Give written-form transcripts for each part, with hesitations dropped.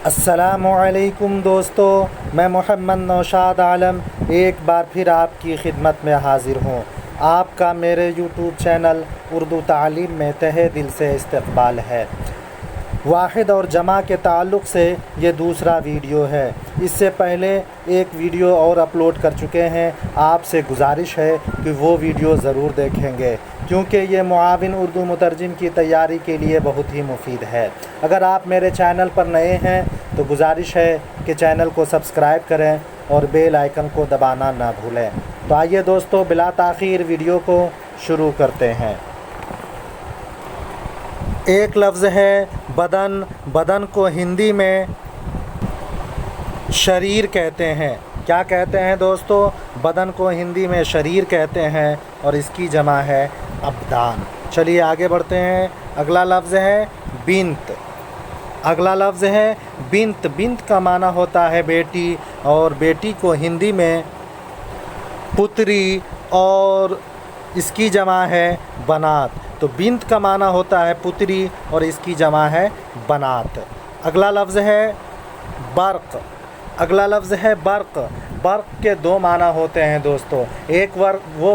अस्सलामुअलैकुम दोस्तों, मैं मोहम्मद नौशाद आलम एक बार फिर आपकी खिदमत में हाज़िर हूँ। आपका मेरे यूट्यूब चैनल उर्दू तालीम में तहे दिल से इस्तक़बाल है। वाहिद और जमा के ताल्लुक़ से ये दूसरा वीडियो है। इससे पहले एक वीडियो और अपलोड कर चुके हैं। आपसे गुजारिश है कि वो वीडियो ज़रूर देखेंगे क्योंकि ये मुआविन उर्दू मुतरजिम की तैयारी के लिए बहुत ही मुफीद है। अगर आप मेरे चैनल पर नए हैं तो गुजारिश है कि चैनल को सब्सक्राइब करें और बेल आइकन को दबाना ना भूलें। तो आइए दोस्तों, बिला ताख़ीर वीडियो को शुरू करते हैं। एक लफ्ज़ है बदन। बदन को हिंदी में शरीर कहते हैं। क्या कहते हैं दोस्तों? बदन को हिंदी में शरीर कहते हैं और इसकी जमा है अब्दान। चलिए आगे बढ़ते हैं। अगला लफ्ज़ है बिन्त। अगला लफ्ज़ है बिन्त। बिन्त का माना होता है बेटी और बेटी को हिंदी में पुत्री और इसकी जमा है बनात। तो बिन्त का माना होता है पुत्री और इसकी जमा है बनात। अगला लफ्ज़ है बर्क़। अगला लफ्ज़ है बर्क़। बर्क़ के दो माना होते हैं दोस्तों। एक वो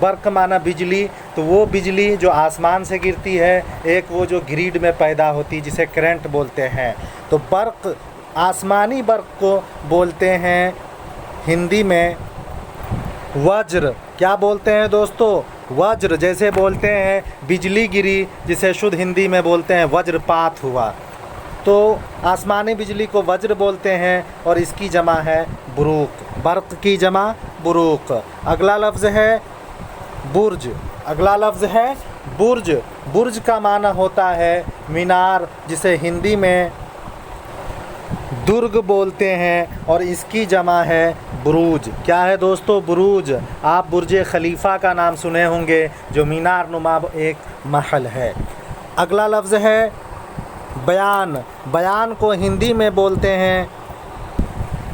बर्क़ माना बिजली, तो वो बिजली जो आसमान से गिरती है। एक वो जो ग्रिड में पैदा होती है जिसे करंट बोलते हैं। तो बर्क़, आसमानी बर्क़ को बोलते हैं हिंदी में वज्र। क्या बोलते हैं दोस्तों? वज्र। जैसे बोलते हैं बिजली गिरी, जिसे शुद्ध हिंदी में बोलते हैं वज्रपात हुआ। तो आसमानी बिजली को वज्र बोलते हैं और इसकी जमा है बुरूक। बर्क़ की जमा बुरूक। अगला लफ्ज़ है बुर्ज। अगला लफ्ज़ है बुर्ज। बुर्ज का माना होता है मीनार, जिसे हिंदी में दुर्ग बोलते हैं और इसकी जमा है बुरूज। क्या है दोस्तों? बुरूज। आप बुर्ज खलीफा का नाम सुने होंगे, जो मीनार नुमा एक महल है। अगला लफ्ज़ है बयान। बयान को हिंदी में बोलते हैं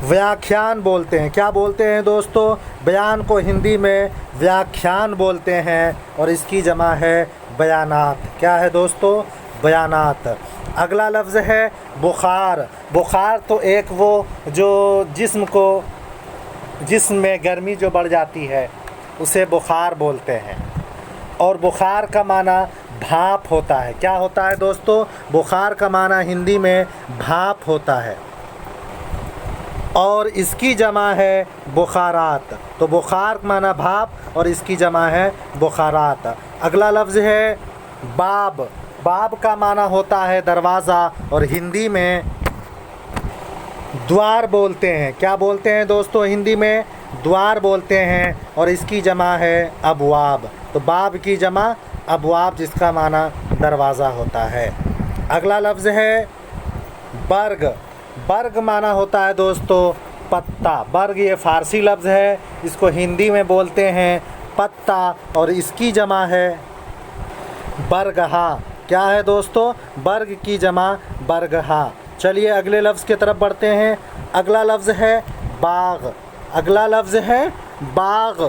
व्याख्यान बोलते हैं। क्या बोलते हैं दोस्तों? बयान को हिंदी में व्याख्यान बोलते हैं और इसकी जमा है बयानात। क्या है दोस्तों? बयानात। अगला लफ्ज़ है बुखार। बुखार तो एक वो जो जिस्म में गर्मी जो बढ़ जाती है उसे बुखार बोलते हैं और बुखार का माना भाप होता है। क्या होता है दोस्तों? बुखार का माना हिंदी में भाप होता है और इसकी जमा है बुखारात। तो बुखार माना भाप और इसकी जमा है बुखारात। अगला लफ्ज़ है बाब। बाब का माना होता है दरवाज़ा और हिंदी में द्वार बोलते हैं। क्या बोलते हैं दोस्तों? हिंदी में द्वार बोलते हैं और इसकी जमा है अबवाब। तो बाब की जमा अबवाब, जिसका माना दरवाज़ा होता है। अगला लफ्ज़ है बर्ग। बर्ग माना होता है दोस्तों पत्ता। बर्ग ये फ़ारसी लफ्ज़ है, इसको हिंदी में बोलते हैं पत्ता और इसकी जमा है बरगहा। क्या है दोस्तों? बर्ग की जमा बरगहा। चलिए अगले लफ्ज़ की तरफ बढ़ते हैं। अगला लफ्ज़ है बाग। अगला लफ्ज़ है बाग।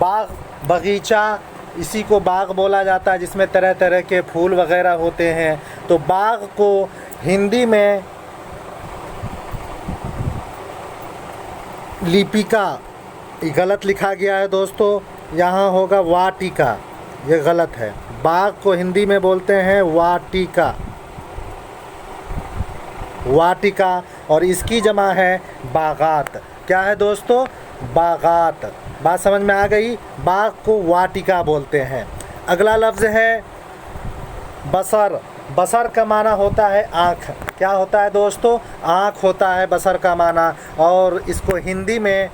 बाग बगीचा, इसी को बाग बोला जाता है, जिसमें तरह तरह के फूल वगैरह होते हैं। तो बाग को हिंदी में लिपिका, गलत लिखा गया है दोस्तों, यहाँ होगा वाटिका, ये गलत है। बाग को हिंदी में बोलते हैं वाटिका। वाटिका और इसकी जमा है बागात। क्या है दोस्तों? बागात। बात समझ में आ गई? बाग को वाटिका बोलते हैं। अगला लफ्ज़ है बसर। बसर का माना होता है आँख। क्या होता है दोस्तों? आँख होता है बसर का माना और इसको हिंदी में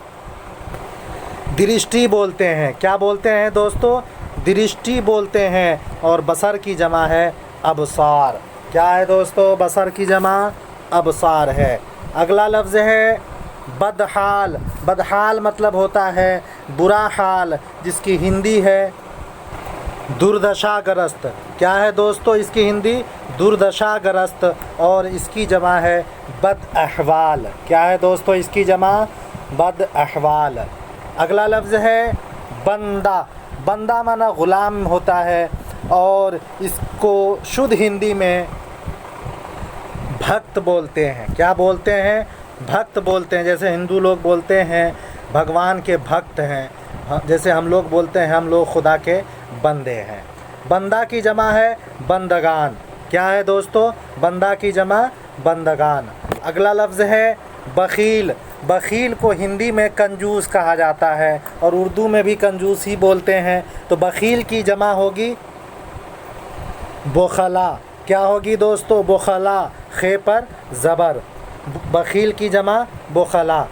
दृष्टि बोलते हैं। क्या बोलते हैं दोस्तों? दृष्टि बोलते हैं और बसर की जमा है अबसार। क्या है दोस्तों? बसर की जमा अबसार है। अगला लफ्ज़ है बदहाल। बदहाल मतलब होता है बुरा हाल, जिसकी हिंदी है दुर्दशाग्रस्त। क्या है दोस्तों इसकी हिंदी? दुर्दशाग्रस्त और इसकी जमा है बद अहवाल। क्या है दोस्तों इसकी जमा? बद अहवाल। अगला लफ्ज़ है बंदा। बंदा माना ग़ुलाम होता है और इसको शुद्ध हिंदी में भक्त बोलते हैं। क्या बोलते हैं? भक्त बोलते हैं। जैसे हिंदू लोग बोलते हैं भगवान के भक्त हैं, जैसे हम लोग बोलते हैं हम लोग खुदा के बंदे हैं। बंदा की जमा है बंदगान। क्या है दोस्तों? बंदा की जमा बंदगान। अगला लफ्ज़ है बखील। बखील को हिंदी में कंजूस कहा जाता है और उर्दू में भी कंजूस ही बोलते हैं। तो बखील की जमा होगी बुखला। क्या होगी दोस्तों? बुखला, खे पर ज़बर। बखील की जमा बुखला।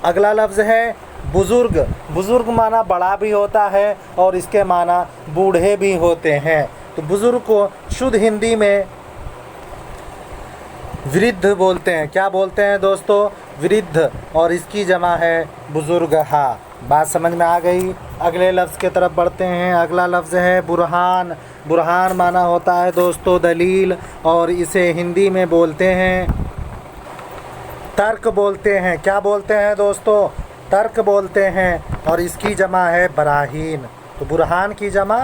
अगला लफ्ज़ है बुज़ुर्ग। बुज़ुर्ग माना बड़ा भी होता है और इसके माना बूढ़े भी होते हैं। तो बुज़ुर्ग को शुद्ध हिंदी में वृद्ध बोलते हैं। क्या बोलते हैं दोस्तों? वृद्ध, और इसकी जमा है बुज़ुर्गहा। बात समझ में आ गई? अगले लफ्ज़ की तरफ बढ़ते हैं। अगला लफ्ज़ है बुरहान। बुरहान माना होता है दोस्तों दलील, और इसे हिंदी में बोलते हैं तर्क बोलते हैं। क्या बोलते हैं दोस्तों? तर्क बोलते हैं, और इसकी जमा है बराहीन। तो बुरहान की जमा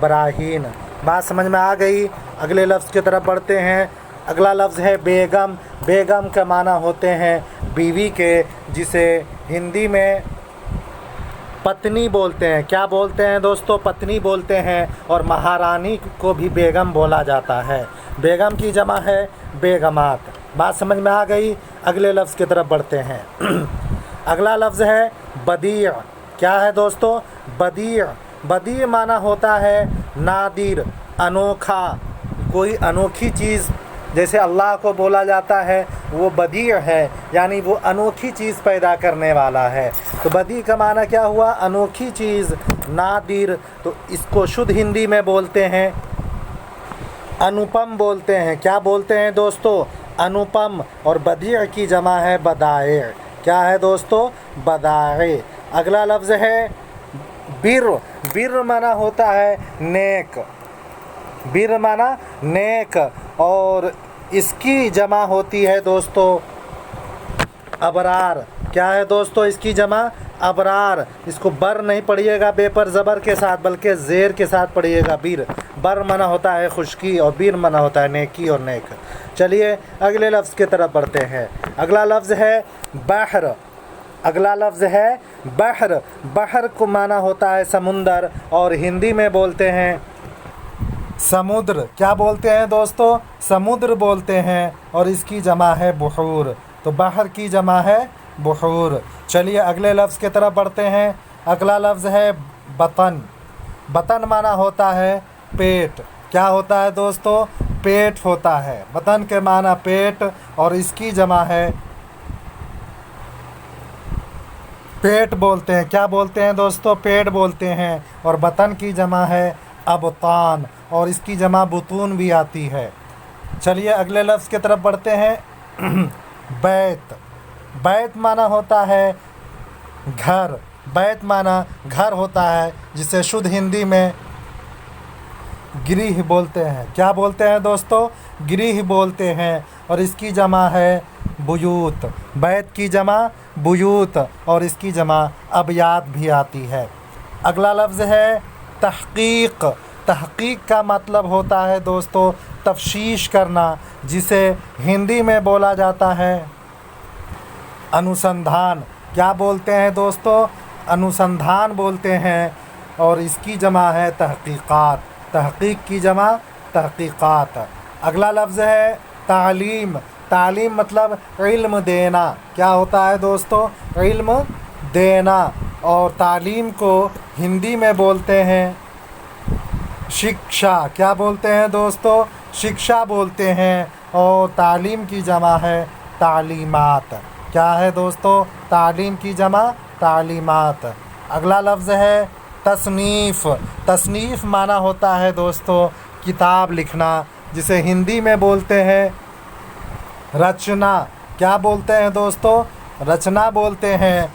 बराहीन। बात समझ में आ गई? अगले लफ्ज़ की तरफ बढ़ते हैं। अगला लफ्ज़ है बेगम। बेगम का माना होते हैं बीवी के, जिसे हिंदी में पत्नी बोलते हैं। क्या बोलते हैं दोस्तों? पत्नी बोलते हैं, और महारानी को भी बेगम बोला जाता है। बेगम की जमा है बेगमात। बात समझ में आ गई? अगले लफ्ज़ की तरफ बढ़ते हैं। अगला लफ्ज़ है बदीअ। क्या है दोस्तों? बदीअ। बदीअ माना होता है नादिर, अनोखा, कोई अनोखी चीज़। जैसे अल्लाह को बोला जाता है वो बदीअ है, यानी वो अनोखी चीज़ पैदा करने वाला है। तो बदी का माना क्या हुआ? अनोखी चीज़, नादिर। तो इसको शुद्ध हिंदी में बोलते हैं अनुपम बोलते हैं। क्या बोलते हैं दोस्तों? अनुपम। और बदीअ की जमा है बदाए। क्या है दोस्तों? बदाए। अगला लफ्ज़ है बिर। बिर माना होता है नेक। बिर माना नेक, और इसकी जमा होती है दोस्तों अबरार। क्या है दोस्तों? इसकी जमा अबरार। इसको बर नहीं पढ़िएगा बे पर ज़बर के साथ, बल्कि ज़ेर के साथ पढ़िएगा बिर। बर मना होता है खुशकी, और बिर मना होता है नेकी और नेक। चलिए अगले लफ्ज़ की तरफ बढ़ते हैं। अगला लफ्ज़ है बहर। अगला लफ्ज़ है बहर। बहर को माना होता है समुंदर, और हिंदी में बोलते हैं समुद्र। क्या बोलते हैं दोस्तों? समुद्र बोलते हैं, और इसकी जमा है बुहूर। तो बहर की जमा है बुहूर। चलिए अगले लफ्ज़ की तरफ बढ़ते हैं। अगला लफ्ज़ है बतन। बतन माना होता है पेट। क्या होता है दोस्तों? पेट होता है। बतन के माना पेट, और इसकी जमा है पेट बोलते हैं। क्या बोलते हैं दोस्तों? पेट बोलते हैं, और बतन की जमा है अबतान, और इसकी जमा बुतून भी आती है। चलिए अगले लफ्ज़ की तरफ बढ़ते हैं। बैत। बैत माना होता है घर। बैत माना घर होता है, जिसे शुद्ध हिंदी में गृह बोलते हैं। क्या बोलते हैं दोस्तों? गृह बोलते हैं, और इसकी जमा है बुयूत। बैत की जमा बुयूत, और इसकी जमा अबयात भी आती है। अगला लफ्ज़ है तहक़ीक़। तहक़ीक़ का मतलब होता है दोस्तों तफ्शीश करना, जिसे हिंदी में बोला जाता है अनुसंधान। क्या बोलते हैं दोस्तों? अनुसंधान बोलते हैं, और इसकी जमा है तहक़ीक़ात। तहक़ीक़ की जमा तहक़ीक़ात। अगला लफ्ज़ है तालीम। तालीम मतलब इल्म देना। क्या होता है दोस्तों? इल्म देना, और तालीम को हिंदी में बोलते हैं शिक्षा। क्या बोलते हैं दोस्तों? शिक्षा बोलते हैं, और तालीम की जमा है तालीमात। क्या है दोस्तों? तालीम की जमा तालीमात। अगला लफ्ज़ है तसनीफ़। तसनीफ़ माना होता है दोस्तों किताब लिखना, जिसे हिंदी में बोलते हैं रचना। क्या बोलते हैं दोस्तों? रचना बोलते हैं,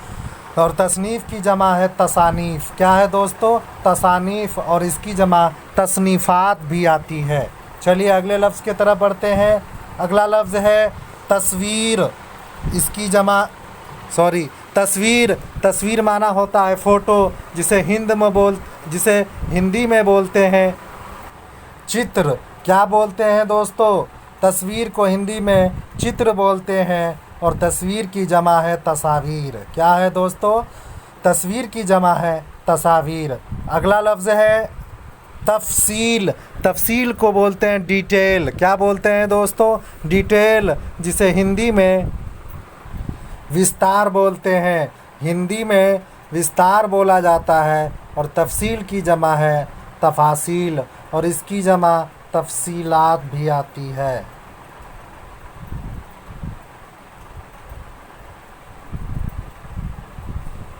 और तसनीफ़ की जमा है तसानीफ़। क्या है दोस्तों? तसानीफ़, और इसकी जमा तसनीफ़ात भी आती है। चलिए अगले लफ्ज़ की तरफ बढ़ते हैं। अगला लफ्ज़ है तस्वीर। इसकी जमा तस्वीर। तस्वीर माना होता है फ़ोटो, जिसे हिंदी में बोलते हैं चित्र। क्या बोलते हैं दोस्तों? तस्वीर को हिंदी में चित्र बोलते हैं और तस्वीर की जमा है तस्वीर। क्या है दोस्तों? तस्वीर की जमा है तस्वीर। अगला लफ्ज़ है तफसील। तफसील को बोलते हैं डिटेल। क्या बोलते हैं दोस्तों? डिटेल, जिसे हिंदी में विस्तार बोलते हैं। हिंदी में विस्तार बोला जाता है। और तफसील की जमा है तफासील और इसकी जमा तफसीलात भी आती है।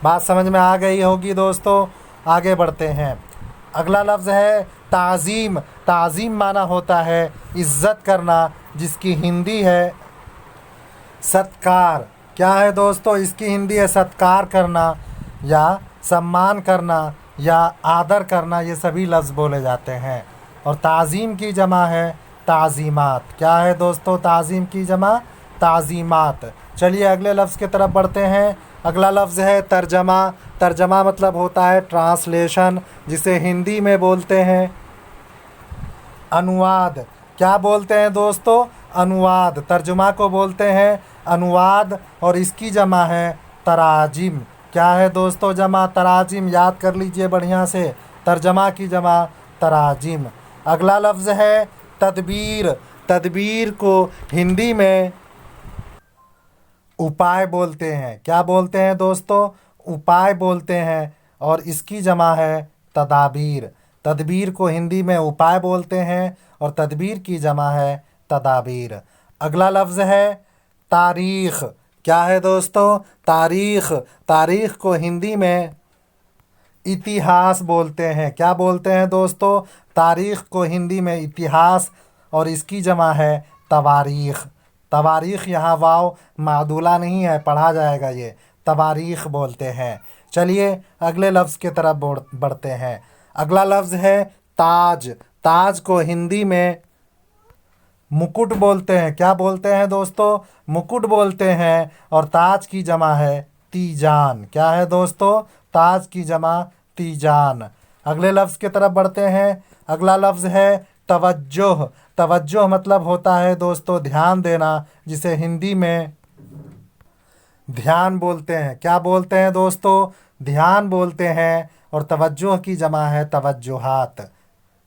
बात समझ में आ गई होगी दोस्तों। आगे बढ़ते हैं। अगला लफ्ज़ है ताज़ीम। ताज़ीम माना होता है इज़्ज़त करना, जिसकी हिंदी है सत्कार। क्या है दोस्तों? इसकी हिंदी है सत्कार करना या सम्मान करना या आदर करना। ये सभी लफ्ज़ बोले जाते हैं। और ताज़ीम की जमा है ताज़ीमात। क्या है दोस्तों? ताज़ीम की जमा ताज़ीमात। चलिए अगले लफ्ज़ की तरफ बढ़ते हैं। अगला लफ्ज़ है तर्जमा। तर्जमा मतलब होता है ट्रांसलेशन, जिसे हिंदी में बोलते हैं अनुवाद। क्या बोलते हैं दोस्तों? अनुवाद। तर्जुमा को बोलते हैं अनुवाद और इसकी जमा है तराजिम। क्या है दोस्तों जमा? तराजिम। याद कर लीजिए बढ़िया से। तर्जमा की जमा तराजिम। अगला लफ्ज़ है तदबीर। तदबीर को हिंदी में उपाय बोलते हैं। क्या बोलते हैं दोस्तों? उपाय बोलते हैं और इसकी जमा है तदाबीर। तदबीर को हिंदी में उपाय बोलते हैं और तदबीर की जमा है तदाबीर। अगला लफ्ज़ है तारीख़। क्या है दोस्तों? तारीख़। तारीख़ को हिंदी में इतिहास बोलते हैं। क्या बोलते हैं दोस्तों? तारीख़ को हिंदी में इतिहास और इसकी जमा है तवारीख़। तवारीख़ यहाँ वाव मादूला नहीं है, पढ़ा जाएगा ये। तवारीख़ बोलते हैं। चलिए अगले लफ्ज़ की तरफ बढ़ते हैं। अगला लफ्ज़ है ताज। ताज को हिंदी में मुकुट बोलते हैं। क्या बोलते हैं दोस्तों? मुकुट बोलते हैं और ताज की जमा है तीजान। क्या है दोस्तों? ताज की जमा तीजान। अगले लफ्ज़ की तरफ बढ़ते हैं। अगला लफ्ज़ है तवज्जोह। तवज्जोह मतलब होता है दोस्तों ध्यान देना, जिसे हिंदी में ध्यान बोलते हैं। क्या बोलते हैं दोस्तों? ध्यान बोलते हैं और तवज्जोह की जमा है तवज्जुहात।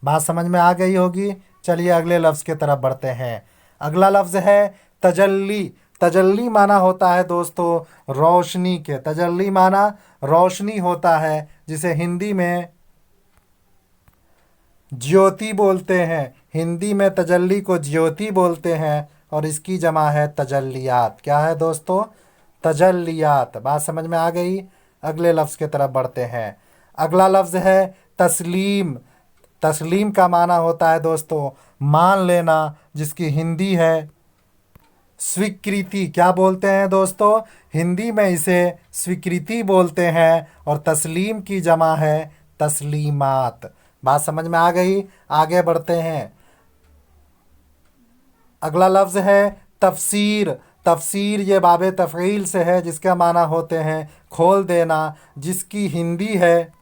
बात समझ में आ गई होगी। चलिए अगले लफ्ज़ की तरफ बढ़ते हैं। अगला लफ्ज़ है तजल्ली। तजल्ली माना होता है दोस्तों रोशनी के। तजल्ली माना रोशनी होता है, जिसे हिंदी में ज्योति बोलते हैं। हिंदी में तजल्ली को ज्योति बोलते हैं और इसकी जमा है तजल्लियात। क्या है दोस्तों? तजल्लियात। बात समझ में आ गई। अगले लफ्ज़ की तरफ बढ़ते हैं। अगला लफ्ज़ है तस्लीम। तस्लीम का माना होता है दोस्तों मान लेना, जिसकी हिंदी है स्वीकृति। क्या बोलते हैं दोस्तों? हिंदी में इसे स्वीकृति बोलते हैं और तस्लीम की जमा है तस्लीमात। बात समझ में आ गई। आगे बढ़ते हैं। अगला लफ्ज़ है तफसीर। तफसीर ये बाबे तफ़ईल से है, जिसका माना होते हैं खोल देना, जिसकी हिंदी है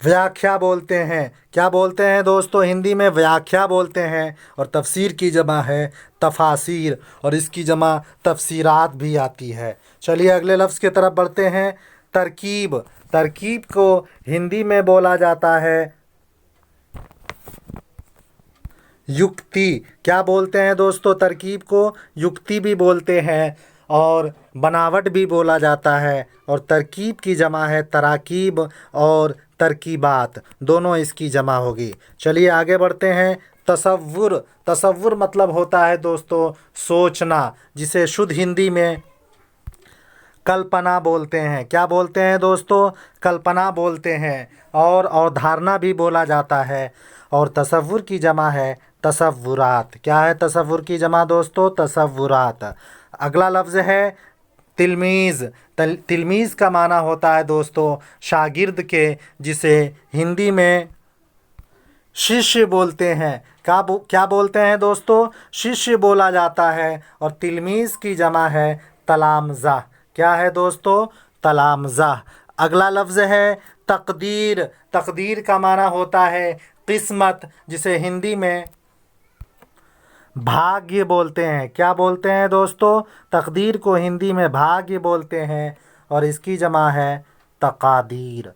व्याख्या बोलते हैं। क्या बोलते हैं दोस्तों? हिंदी में व्याख्या बोलते हैं और तफसीर की जमा है तफासीर और इसकी जमा तफसीरात भी आती है। चलिए अगले लफ्ज़ की तरफ बढ़ते हैं। तरकीब। तरकीब को हिंदी में बोला जाता है युक्ति। क्या बोलते हैं दोस्तों? तरकीब को युक्ति भी बोलते हैं और बनावट भी बोला जाता है। और तरकीब की जमा है तराकीब और तरकीबात, दोनों इसकी जमा होगी। चलिए आगे बढ़ते हैं। तसव्वुर। तसव्वुर मतलब होता है दोस्तों सोचना, जिसे शुद्ध हिंदी में कल्पना बोलते हैं। क्या बोलते हैं दोस्तों? कल्पना बोलते हैं और अवधारणा भी बोला जाता है। और तसव्वुर की जमा है तसव्वुरात। क्या है तसव्वुर की जमा दोस्तों? तसव्वुरात। अगला लफ्ज़ है तिलमीज़। तिलमीज़ का माना होता है दोस्तों शागिर्द के, जिसे हिंदी में शिष्य बोलते हैं। क्या बोलते हैं दोस्तों? शिष्य बोला जाता है और तिलमीज़ की जमा है तलामज़ा। क्या है दोस्तों? तलामज़ा। अगला लफ्ज़ है तकदीर। तकदीर का माना होता है किस्मत, जिसे हिंदी में भाग्य बोलते हैं। क्या बोलते हैं दोस्तों? तकदीर को हिंदी में भाग्य बोलते हैं और इसकी जमा है तकादीर।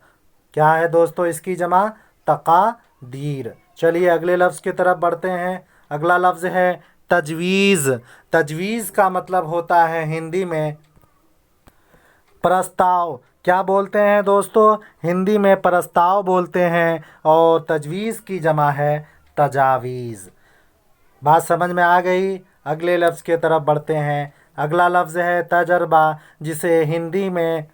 क्या है दोस्तों इसकी जमा? तकादीर। चलिए अगले लफ्ज़ की तरफ बढ़ते हैं। अगला लफ्ज़ है तजवीज़। तजवीज़ का मतलब होता है हिंदी में प्रस्ताव। क्या बोलते हैं दोस्तों? हिंदी में प्रस्ताव बोलते हैं और तजवीज़ की जमा है तजावीज़। बात समझ में आ गई? अगले लफ्ज़ की तरफ बढ़ते हैं। अगला लफ्ज़ है तजर्बा, जिसे हिंदी में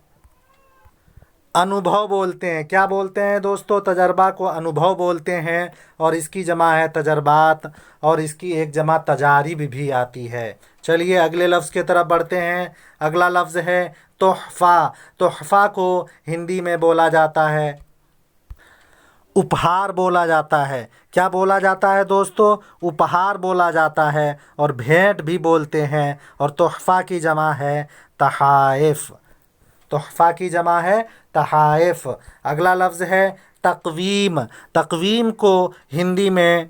अनुभव बोलते हैं। क्या बोलते हैं दोस्तों? तजर्बा को अनुभव बोलते हैं और इसकी जमा है तजर्बात और इसकी एक जमा तजारिब भी आती है। चलिए अगले लफ्ज़ की तरफ बढ़ते हैं। अगला लफ्ज़ है तोहफ़ा। तोहफ़ा को हिंदी में बोला जाता है उपहार बोला जाता है। क्या बोला जाता है दोस्तों? उपहार बोला जाता है और भेंट भी बोलते हैं और तोहफ़ा की जमा है तहाइफ। तोहफ़ा की जमा है तहाइफ। अगला लफ्ज़ है तक़वीम। तक़वीम को हिंदी में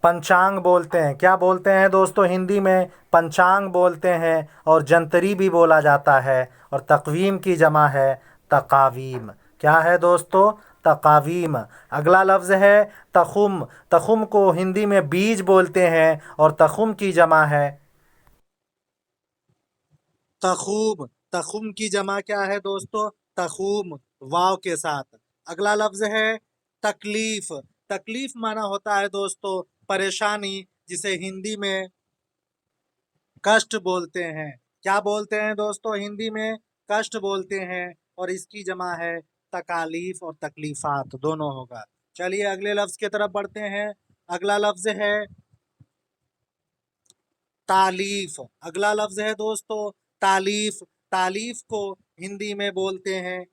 पंचांग बोलते हैं। क्या बोलते हैं दोस्तों? हिंदी में पंचांग बोलते हैं और जंतरी भी बोला जाता है और तक़वीम की जमा है तक़ावीम। क्या है दोस्तों? तक़ावीम। अगला लफ्ज़ है तख़ुम। तख़ुम को हिंदी में बीज बोलते हैं और तख़ुम की जमा है तख़ूम। तख़ुम की जमा क्या है दोस्तों? तख़ूम, वाव के साथ। अगला लफ्ज़ है तकलीफ़। तकलीफ़ माना होता है दोस्तों परेशानी, जिसे हिंदी में कष्ट बोलते हैं। क्या बोलते हैं दोस्तों? हिंदी में कष्ट बोलते हैं और इसकी जमा है तकालीफ और तकलीफ़ात, दोनों होगा। चलिए अगले लफ्ज़ की तरफ बढ़ते हैं। अगला लफ्ज़ है तालीफ। अगला लफ्ज़ है दोस्तों तालीफ। तालीफ को हिंदी में बोलते हैं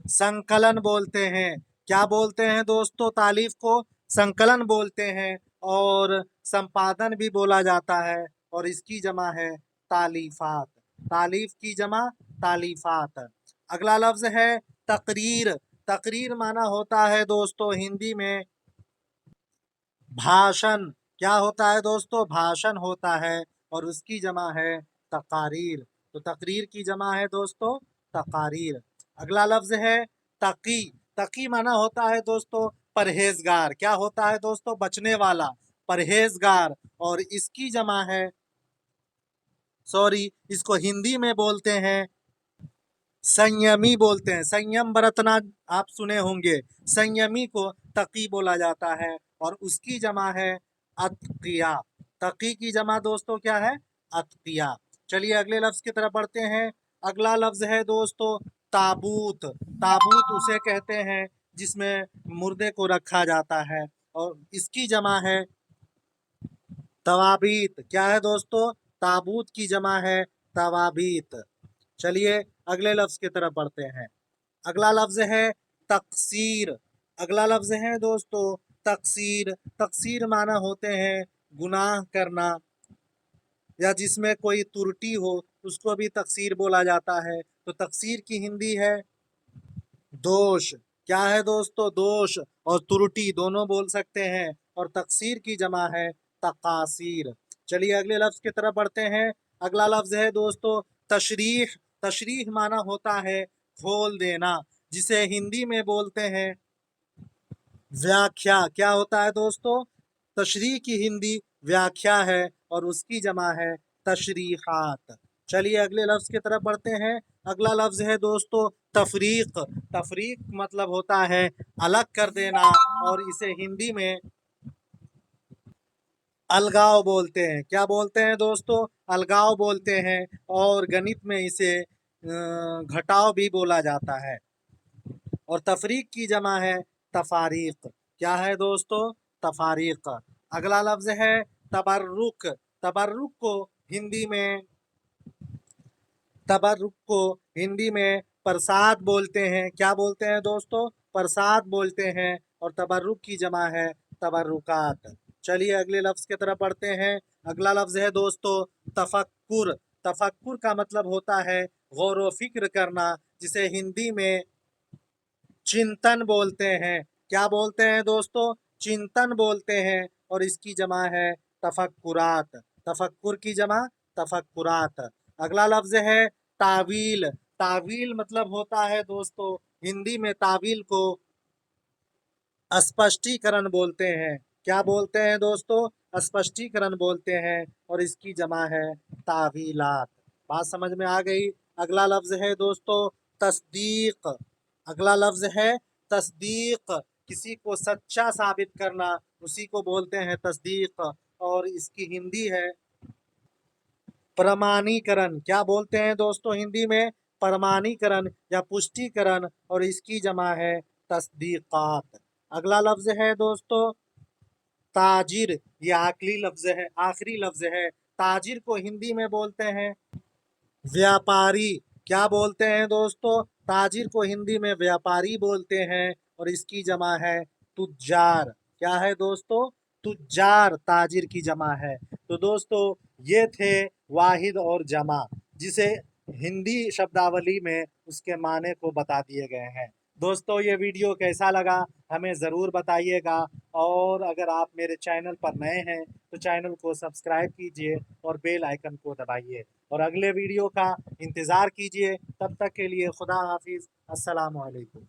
संकलन बोलते हैं। क्या बोलते हैं दोस्तों? तालीफ को संकलन बोलते हैं और संपादन भी बोला जाता है और इसकी जमा है तालीफात। तालीफ की जमा तालीफात। अगला लफ्ज़ है तकरीर। तकरीर माना होता है दोस्तों हिंदी में भाषण। क्या होता है दोस्तों? भाषण होता है और उसकी जमा है तकारीर। तो तकरीर की जमा है दोस्तों तकारीर। अगला लफ्ज़ है तकी। तकी माना होता है दोस्तों परहेजगार। क्या होता है दोस्तों? बचने वाला, परहेजगार और इसकी जमा है इसको हिंदी में बोलते हैं संयमी बोलते हैं। संयम बरतना आप सुने होंगे। संयमी को तकी बोला जाता है और उसकी जमा है अतकिया। तकी की जमा दोस्तों क्या है? अतकिया। चलिए अगले लफ्ज़ की तरफ बढ़ते हैं। अगला लफ्ज़ है दोस्तों ताबूत। ताबूत उसे कहते हैं जिसमें मुर्दे को रखा जाता है और इसकी जमा है तवाबीत। क्या है दोस्तों? ताबूत की जमा है तवाबीत। चलिए अगले लफ्ज़ की तरफ बढ़ते हैं। अगला लफ्ज़ है तकसीर। अगला लफ्ज़ है दोस्तों तकसीर। तकसीर माना होते हैं गुनाह करना या जिसमें कोई त्रुटि हो उसको भी तकसीर बोला जाता है। तो तकसीर की हिंदी है दोष। क्या है दोस्तों? दोष और त्रुटि दोनों बोल सकते हैं और तकसीर की जमा है तकासीर। चलिए अगले लफ्ज़ की तरफ बढ़ते हैं। अगला लफ्ज़ है दोस्तों तशरीह। तशरीह माना होता है खोल देना, जिसे हिंदी में बोलते हैं व्याख्या। क्या होता है दोस्तों? तशरीह की हिंदी व्याख्या है और उसकी जमा है तशरीहात। चलिए अगले लफ्ज़ की तरफ बढ़ते हैं। अगला लफ्ज़ है दोस्तों तफरीक। तफरीक मतलब होता है अलग कर देना और इसे हिंदी में अलगाव बोलते हैं। क्या बोलते हैं दोस्तों? अलगाव बोलते हैं और गणित में इसे घटाव भी बोला जाता है और तफरीक की जमा है तफारीक। क्या है दोस्तों? तफारीक। अगला लफ्ज़ है तबर्रुक। तबर्रुक को हिंदी में तबर्रुक को हिंदी में प्रसाद बोलते हैं। क्या बोलते हैं दोस्तों? प्रसाद बोलते हैं और तबर्रुक की जमा है तबर्रुकात। चलिए अगले लफ्ज़ की तरफ बढ़ते हैं। अगला लफ्ज़ है दोस्तों तफक्कुर। तफक्कुर का मतलब होता है गौर व फिक्र करना, जिसे हिंदी में चिंतन बोलते हैं। क्या बोलते हैं दोस्तों? चिंतन बोलते हैं और इसकी जमा है तफक्कुरात। तफक्कुर की जमा तफक्कुरात। अगला लफ्ज है तावील। तावील मतलब होता है दोस्तों, हिंदी में तावील को स्पष्टीकरण बोलते हैं। क्या बोलते हैं दोस्तों? स्पष्टीकरण बोलते हैं और इसकी जमा है तावीलात। बात समझ में आ गई? अगला लफ्ज है दोस्तों तस्दीक। अगला लफ्ज है तस्दीक। किसी को सच्चा साबित करना, उसी को बोलते हैं तस्दीक। और इसकी हिंदी है प्रमाणीकरण। क्या बोलते हैं दोस्तों हिंदी में? प्रमाणीकरण या पुष्टिकरण, और इसकी जमा है तस्दीकात। अगला लफ्ज है दोस्तों ताजिर। ये आखिरी लफ्ज है। ताजिर को हिंदी में बोलते हैं व्यापारी। क्या बोलते हैं दोस्तों? ताजिर को हिंदी में व्यापारी बोलते हैं और इसकी जमा है तुज्जार। क्या है दोस्तों? तुज्जार ताजिर की जमा है। तो दोस्तों ये थे वाहिद और जमा, जिसे हिंदी शब्दावली में उसके माने को बता दिए गए हैं। दोस्तों ये वीडियो कैसा लगा हमें ज़रूर बताइएगा, और अगर आप मेरे चैनल पर नए हैं तो चैनल को सब्सक्राइब कीजिए और बेल आइकन को दबाइए, और अगले वीडियो का इंतज़ार कीजिए। तब तक के लिए खुदा हाफिज़। अस्सलाम वालेकुम।